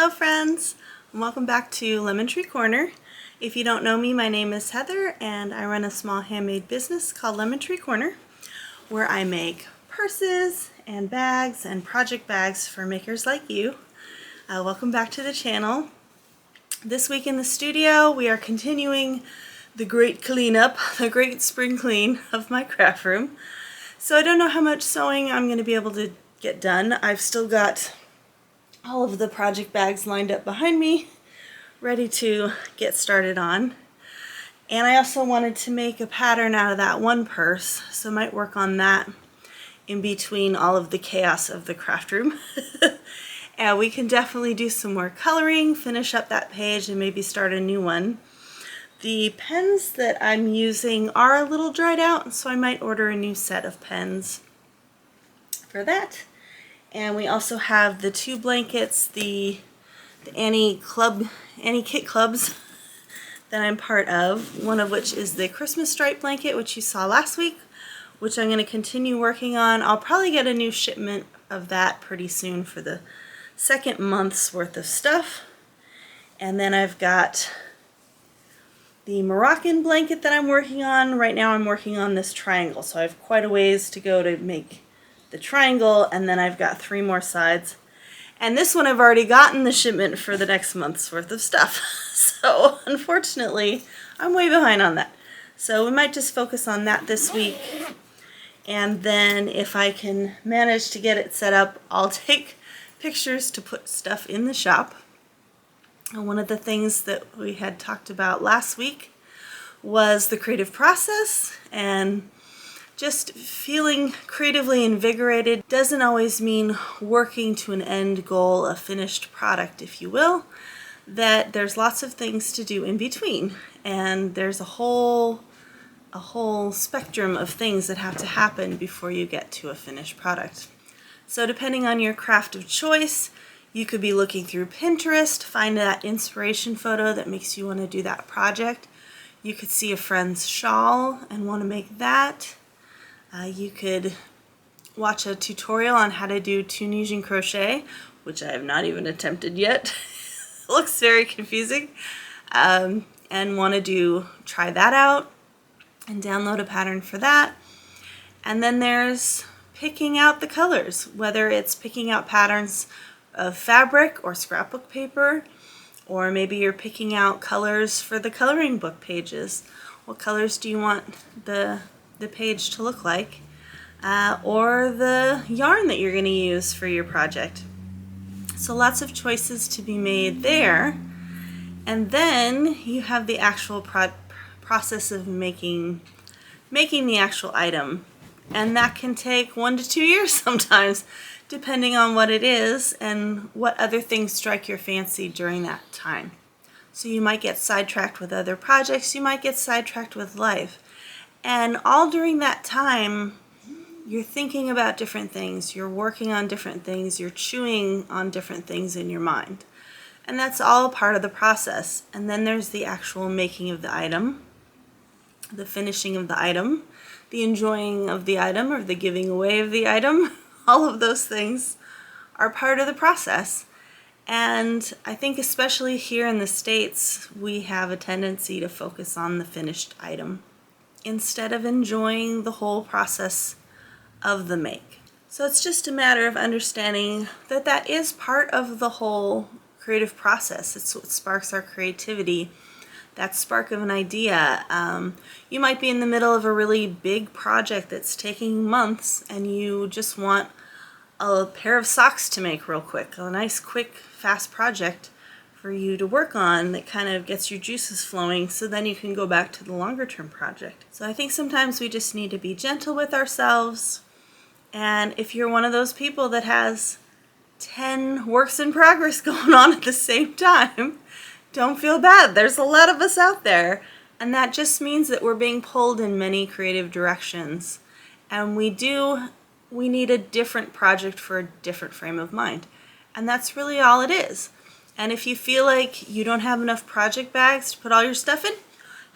Hello friends, and welcome back to Lemon Tree Corner. If you don't know me, my name is Heather and I run a small handmade business called Lemon Tree Corner where I make purses and bags and project bags for makers like you. Welcome back to the channel. This week in the studio we are continuing the great cleanup, the great spring clean of my craft room. So I don't know how much sewing I'm going to be able to get done. I've still got all of the project bags lined up behind me, ready to get started on. And I also wanted to make a pattern out of that one purse, so I might work on that in between all of the chaos of the craft room. And we can definitely do some more coloring, finish up that page, and maybe start a new one. The pens that I'm using are a little dried out, so I might order a new set of pens for that. And we also have the two blankets, the Annie Kit Clubs that I'm part of, one of which is the Christmas stripe blanket, which you saw last week, which I'm going to continue working on. I'll probably get a new shipment of that pretty soon for the second month's worth of stuff. And then I've got the Moroccan blanket that I'm working on. Right now I'm working on this triangle, so I have quite a ways to go to make the triangle, and then I've got 3 more sides. And this one I've already gotten the shipment for the next month's worth of stuff. So unfortunately, I'm way behind on that. So we might just focus on that this week. And then if I can manage to get it set up, I'll take pictures to put stuff in the shop. And one of the things that we had talked about last week was the creative process, and just feeling creatively invigorated doesn't always mean working to an end goal, a finished product, if you will. That there's lots of things to do in between, and there's a whole spectrum of things that have to happen before you get to a finished product. So depending on your craft of choice, you could be looking through Pinterest, find that inspiration photo that makes you want to do that project. You could see a friend's shawl and want to make that. You could watch a tutorial on how to do Tunisian crochet, which I have not even attempted yet. It looks very confusing. And want to try that out and download a pattern for that. And then there's picking out the colors, whether it's picking out patterns of fabric or scrapbook paper, or maybe you're picking out colors for the coloring book pages. What colors do you want the page to look like, or the yarn that you're going to use for your project. So lots of choices to be made there. And then you have the actual process of making the actual item, and that can take 1 to 2 years sometimes, depending on what it is and what other things strike your fancy during that time. So you might get sidetracked with other projects, you might get sidetracked with life. And all during that time, you're thinking about different things, you're working on different things, you're chewing on different things in your mind. And that's all part of the process. And then there's the actual making of the item, the finishing of the item, the enjoying of the item, or the giving away of the item. All of those things are part of the process. And I think especially here in the States, we have a tendency to focus on the finished item instead of enjoying the whole process of the make. So it's just a matter of understanding that that is part of the whole creative process. It's what sparks our creativity, that spark of an idea. You might be in the middle of a really big project that's taking months, and you just want a pair of socks to make real quick, a nice, quick, fast project for you to work on that kind of gets your juices flowing, so then you can go back to the longer term project. So I think sometimes we just need to be gentle with ourselves, and if you're one of those people that has 10 works in progress going on at the same time, don't feel bad. There's a lot of us out there, and that just means that we're being pulled in many creative directions, and we need a different project for a different frame of mind, and that's really all it is. And if you feel like you don't have enough project bags to put all your stuff in,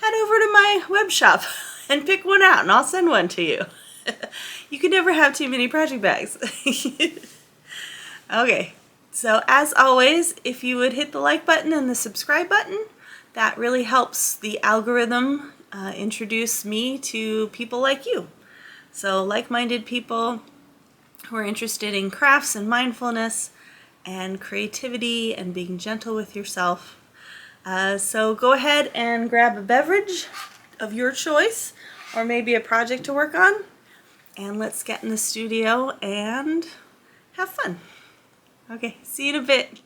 head over to my web shop and pick one out, and I'll send one to you. You can never have too many project bags. Okay, So as always, if you would hit the like button and the subscribe button, that really helps the algorithm introduce me to people like you. So like-minded people who are interested in crafts and mindfulness and creativity and being gentle with yourself. So go ahead and grab a beverage of your choice, or maybe a project to work on, and let's get in the studio and have fun. Okay, see you in a bit.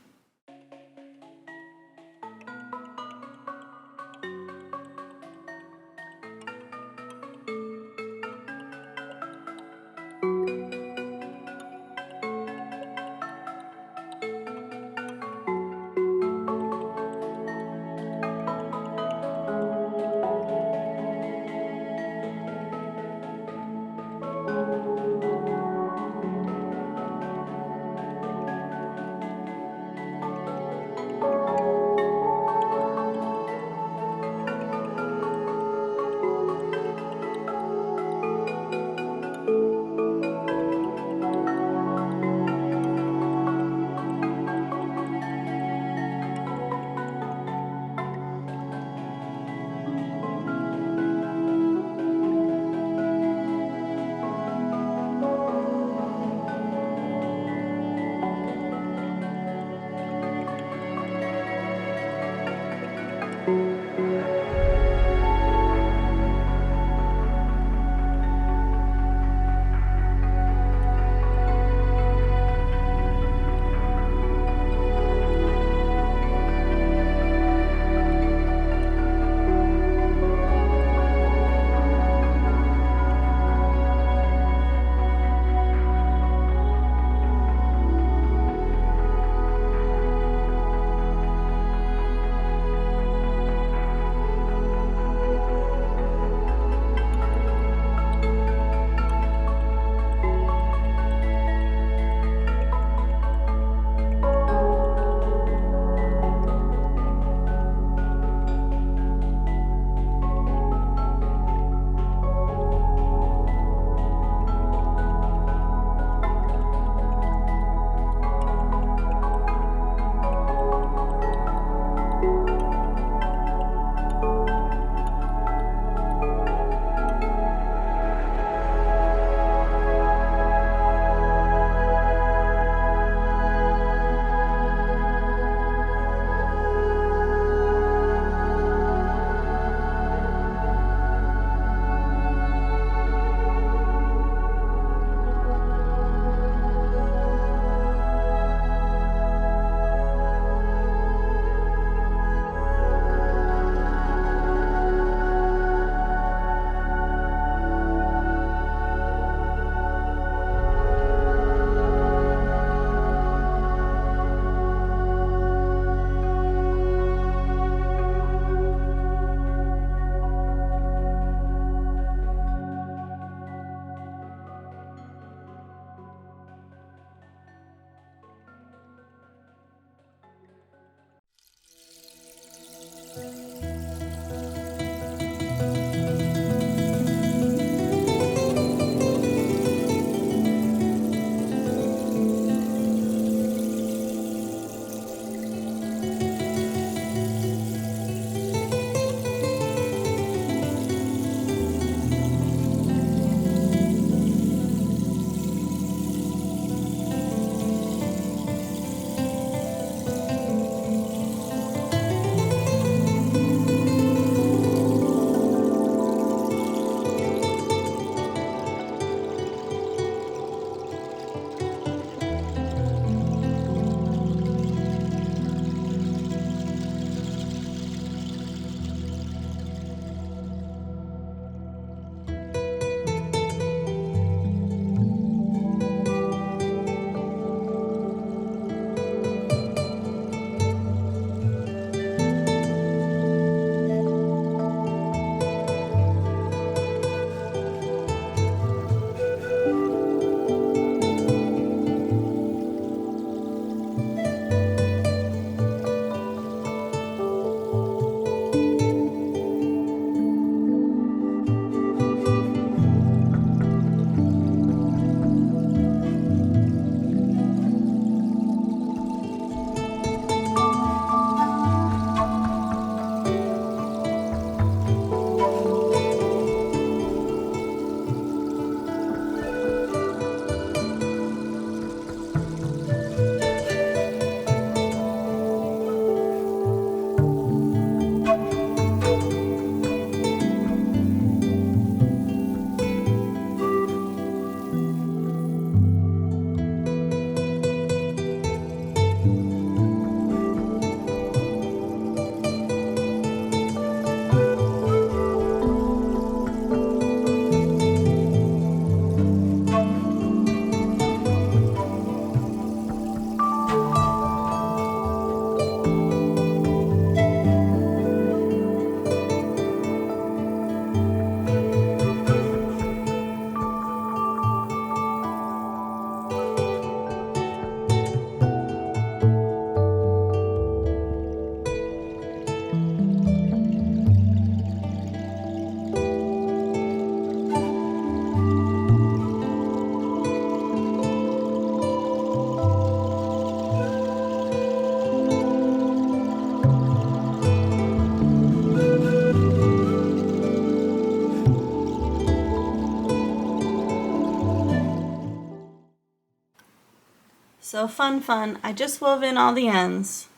So fun. I just wove in all the ends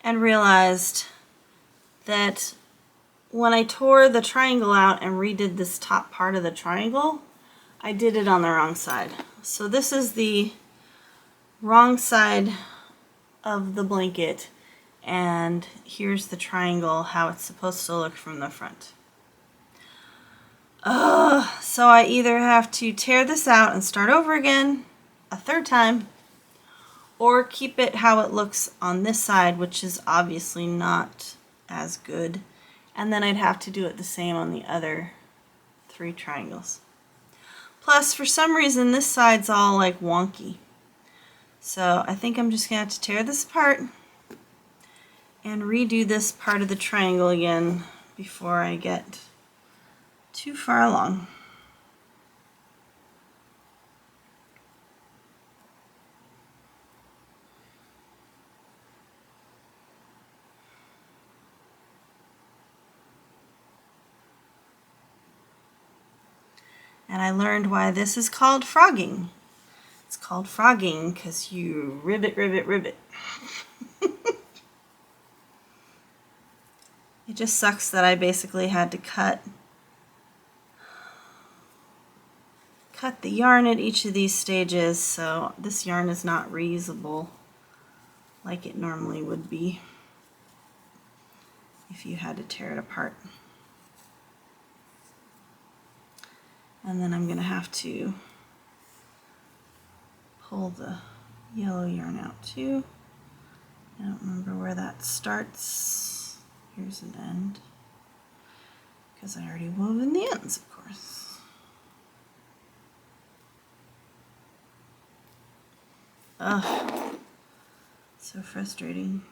and realized that when I tore the triangle out and redid this top part of the triangle, I did it on the wrong side. So this is the wrong side of the blanket, and here's the triangle, how it's supposed to look from the front. So I either have to tear this out and start over again a third time, or keep it how it looks on this side, which is obviously not as good, and then I'd have to do it the same on the other 3 triangles. Plus, for some reason, this side's all like wonky. So I think I'm just gonna have to tear this apart and redo this part of the triangle again before I get too far along. And I learned why this is called frogging. It's called frogging because you rivet. It just sucks that I basically had to cut the yarn at each of these stages, so this yarn is not reusable like it normally would be if you had to tear it apart. And then I'm going to have to pull the yellow yarn out too. I don't remember where that starts. Here's an end, because I already wove in the ends, of course. Ugh, so frustrating.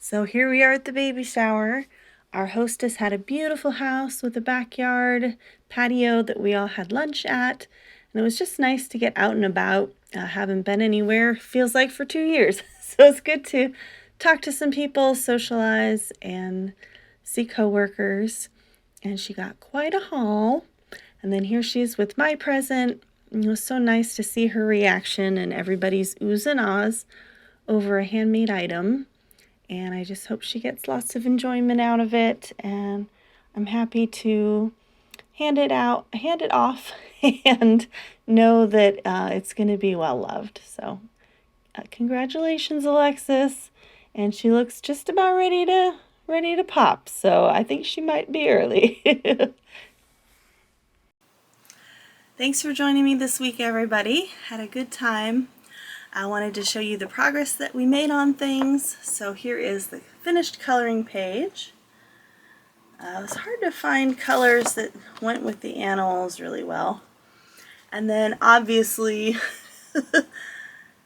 So here we are at the baby shower. Our hostess had a beautiful house with a backyard patio that we all had lunch at. And it was just nice to get out and about. Haven't been anywhere, feels like, for 2 years. So it's good to talk to some people, socialize, and see coworkers. And she got quite a haul. And then here she is with my present. It was so nice to see her reaction and everybody's oohs and ahs over a handmade item. And I just hope she gets lots of enjoyment out of it. And I'm happy to hand it off, and know that it's going to be well loved. So congratulations, Alexis. And she looks just about ready to pop. So I think she might be early. Thanks for joining me this week, everybody. Had a good time. I wanted to show you the progress that we made on things. So here is the finished coloring page. It was hard to find colors that went with the animals really well. And then obviously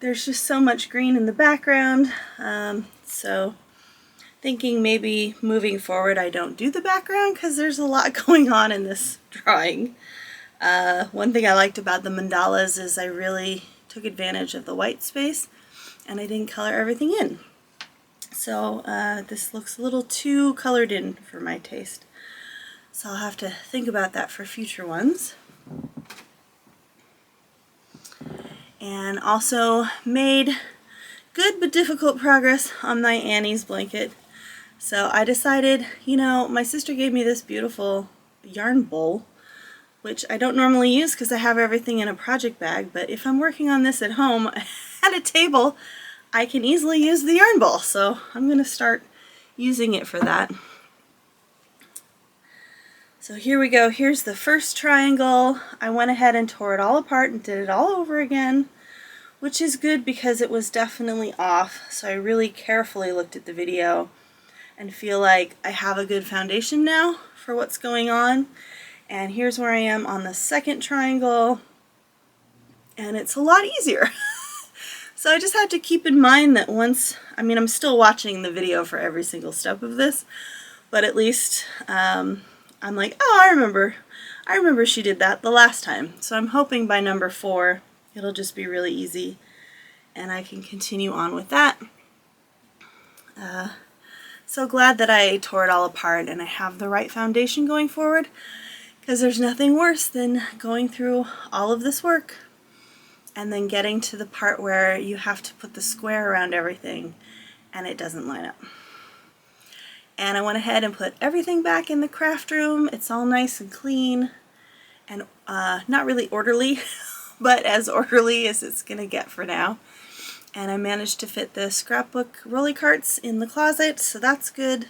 there's just so much green in the background. So thinking maybe moving forward I don't do the background because there's a lot going on in this drawing. One thing I liked about the mandalas is I really took advantage of the white space and I didn't color everything in. So this looks a little too colored in for my taste. So I'll have to think about that for future ones. And also made good but difficult progress on my Annie's blanket. So I decided, my sister gave me this beautiful yarn bowl, which I don't normally use because I have everything in a project bag, but if I'm working on this at home at a table, I can easily use the yarn bowl, so I'm going to start using it for that. So here we go. Here's the first triangle. I went ahead and tore it all apart and did it all over again, which is good because it was definitely off, so I really carefully looked at the video and feel like I have a good foundation now for what's going on. And here's where I am on the second triangle, and it's a lot easier. So I just have to keep in mind that I'm still watching the video for every single step of this, but at least I'm like, oh, I remember she did that the last time. So I'm hoping by number 4 it'll just be really easy and I can continue on with that. So glad that I tore it all apart and I have the right foundation going forward, because there's nothing worse than going through all of this work and then getting to the part where you have to put the square around everything and it doesn't line up. And I went ahead and put everything back in the craft room. It's all nice and clean and not really orderly, but as orderly as it's gonna get for now. And I managed to fit the scrapbook rolly carts in the closet, so that's good.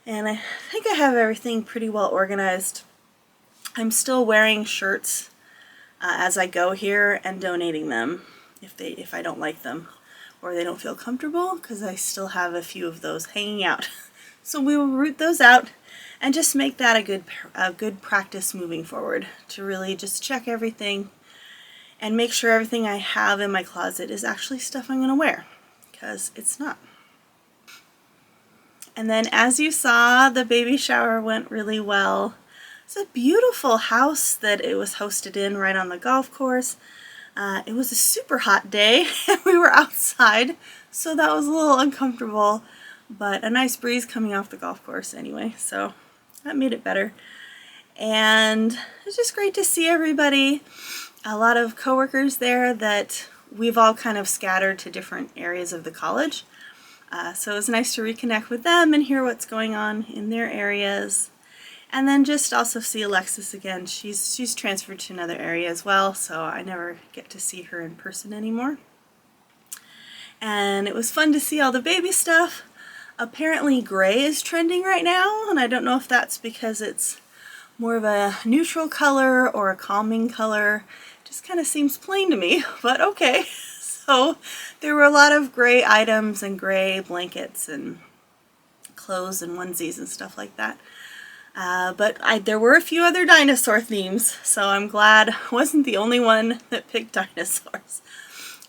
And I think I have everything pretty well organized. I'm still wearing shirts as I go here and donating them if I don't like them or they don't feel comfortable, because I still have a few of those hanging out. So we will root those out and just make that a good practice moving forward, to really just check everything and make sure everything I have in my closet is actually stuff I'm going to wear, because it's not. And then as you saw, the baby shower went really well. It's a beautiful house that it was hosted in right on the golf course. It was a super hot day and we were outside, so that was a little uncomfortable, but a nice breeze coming off the golf course anyway, so that made it better. And it's just great to see everybody. A lot of coworkers there that we've all kind of scattered to different areas of the college. So it was nice to reconnect with them and hear what's going on in their areas. And then just also see Alexis again. She's transferred to another area as well, so I never get to see her in person anymore. And it was fun to see all the baby stuff. Apparently gray is trending right now, and I don't know if that's because it's more of a neutral color or a calming color. It just kind of seems plain to me, but okay. So there were a lot of gray items and gray blankets and clothes and onesies and stuff like that. But there were a few other dinosaur themes, so I'm glad I wasn't the only one that picked dinosaurs.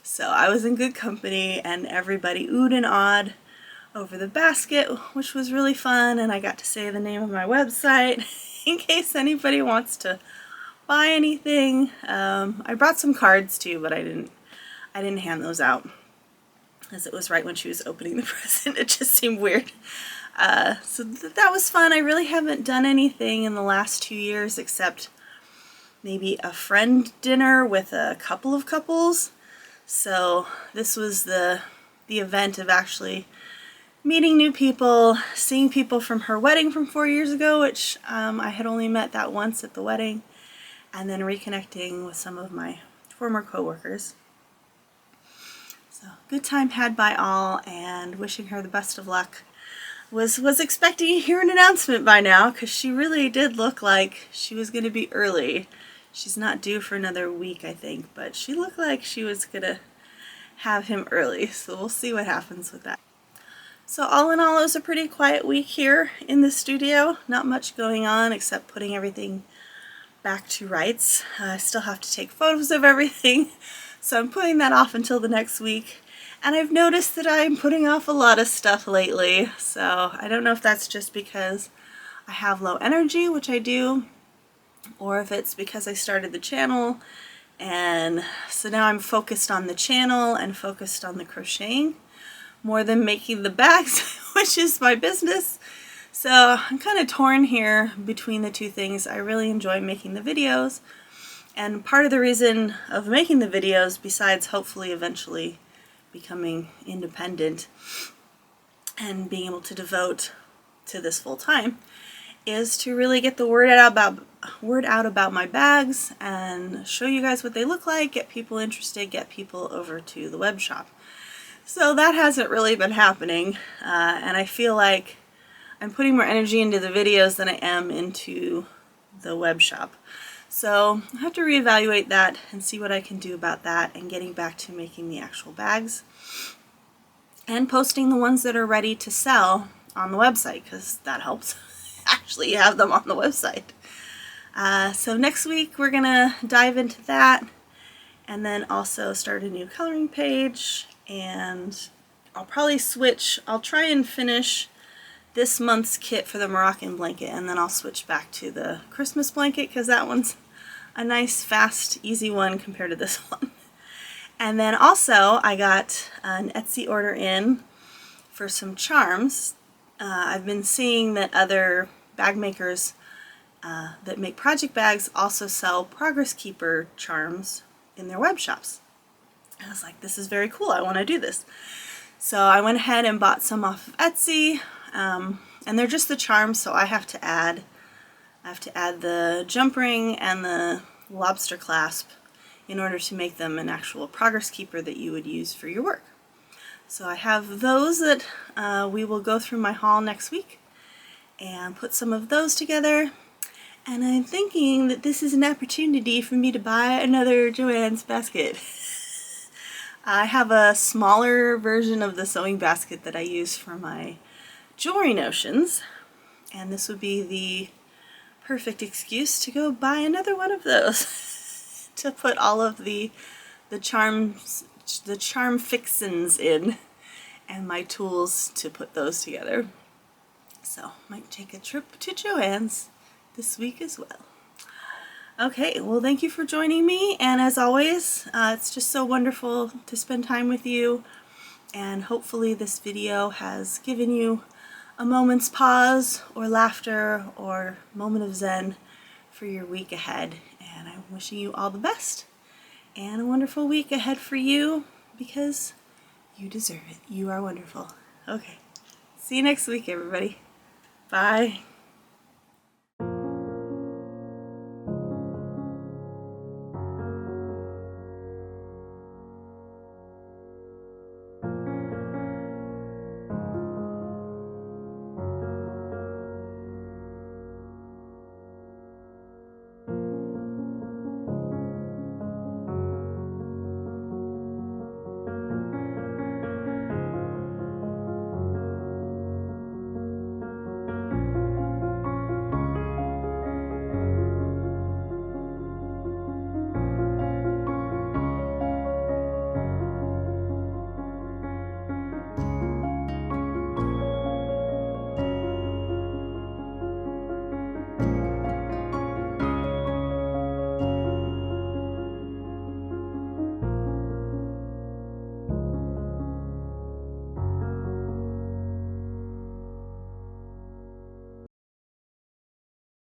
So I was in good company and everybody oohed and awed over the basket, which was really fun, and I got to say the name of my website in case anybody wants to buy anything. I brought some cards too, but I didn't hand those out as it was right when she was opening the present. It just seemed weird. So that was fun. I really haven't done anything in the last 2 years except maybe a friend dinner with a couple of couples. So this was the event of actually meeting new people, seeing people from her wedding from 4 years ago, which I had only met that once at the wedding, and then reconnecting with some of my former coworkers. So good time had by all, and wishing her the best of luck. Was expecting to hear an announcement by now, because she really did look like she was going to be early. She's not due for another week, I think, but she looked like she was going to have him early, so we'll see what happens with that. So all in all, it was a pretty quiet week here in the studio. Not much going on except putting everything back to rights. I still have to take photos of everything, so I'm putting that off until the next week. And I've noticed that I'm putting off a lot of stuff lately, so I don't know if that's just because I have low energy, which I do, or if it's because I started the channel, and so now I'm focused on the channel and focused on the crocheting more than making the bags, which is my business. So I'm kind of torn here between the two things. I really enjoy making the videos, and part of the reason of making the videos, besides hopefully eventually becoming independent and being able to devote to this full time, is to really get the word out about my bags and show you guys what they look like, get people interested, get people over to the web shop. So that hasn't really been happening, and I feel like I'm putting more energy into the videos than I am into the web shop. So I have to reevaluate that and see what I can do about that, and getting back to making the actual bags and posting the ones that are ready to sell on the website, because that helps actually have them on the website. So next week we're gonna dive into that, and then also start a new coloring page, and I'll probably switch. I'll try and finish this month's kit for the Moroccan blanket, and then I'll switch back to the Christmas blanket, because that one's a nice, fast, easy one compared to this one. And then also I got an Etsy order in for some charms. I've been seeing that other bag makers that make project bags also sell Progress Keeper charms in their web shops. I was like, this is very cool, I want to do this. So I went ahead and bought some off of Etsy, and they're just the charms, so I have to add the jump ring and the lobster clasp in order to make them an actual Progress Keeper that you would use for your work. So I have those that we will go through my haul next week and put some of those together. And I'm thinking that this is an opportunity for me to buy another Joann's basket. I have a smaller version of the sewing basket that I use for my jewelry notions, and this would be the perfect excuse to go buy another one of those to put all of the charm fixins in, and my tools to put those together. So might take a trip to Joann's this week as well. Okay, well, thank you for joining me, and as always, it's just so wonderful to spend time with you, and hopefully this video has given you a moment's pause or laughter or moment of zen for your week ahead. And I'm wishing you all the best and a wonderful week ahead for you, because you deserve it. You are wonderful. Okay, see you next week, everybody. Bye.